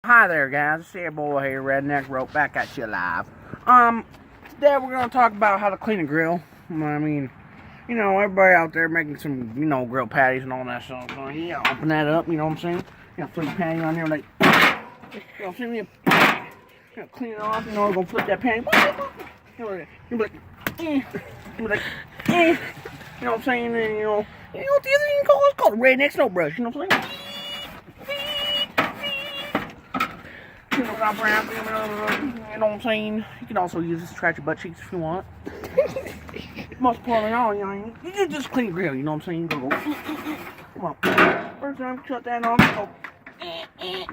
Hi there, guys. It's your boy here, Redneck Rope, back at you live. Today we're gonna talk about how to clean a grill. I mean, you know, everybody out there making some, grill patties and all that stuff. So yeah, open that up. You know what I'm saying? Flip the patty on there, like, see, clean it off. Gonna flip that patty. You'll be like, you'll be like, you know what I'm saying? And you know what the other thing you call it? It's called a redneck snow brush. You know what I'm saying? You know what I'm saying? You can also use this to scratch your butt cheeks if you want. Most importantly, all you just clean your grill. You know what I'm saying? You go. Come on. First time, shut that off. Go. Now you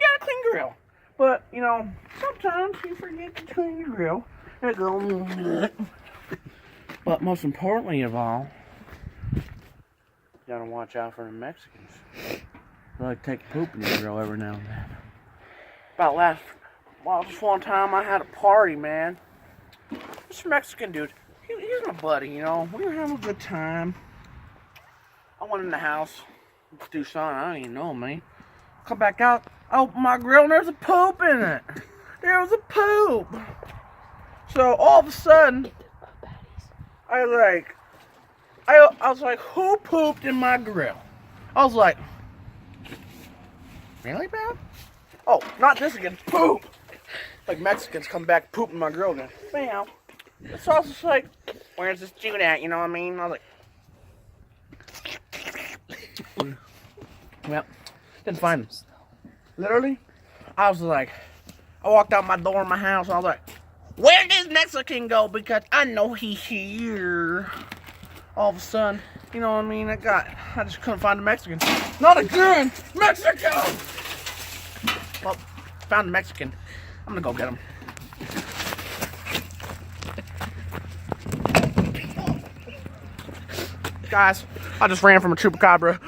got a clean grill. But sometimes you forget to clean your grill. There you go. But most importantly of all, you gotta watch out for the Mexicans. They like to take a poop in your grill every now and then. This one time I had a party, man. This Mexican dude, he's my buddy, We were having a good time. I went in the house to do something, I don't even know, man. Come back out, open my grill, and there's a poop in it. There was a poop. So all of a sudden, I was like, who pooped in my grill? I was like, really, bro? Oh, not this again. Poop! Like Mexicans come back pooping my grill again. Bam. So I was just like, where's this dude at? You know what I mean? I was like, well, didn't find him. Literally, I walked out my door in my house and I was like, where did this Mexican go? Because I know he's here. All of a sudden, you know what I mean? I just couldn't find the Mexican. Not again! Mexico! Well, found the Mexican. I'm gonna go get him. Guys, I just ran from a chupacabra.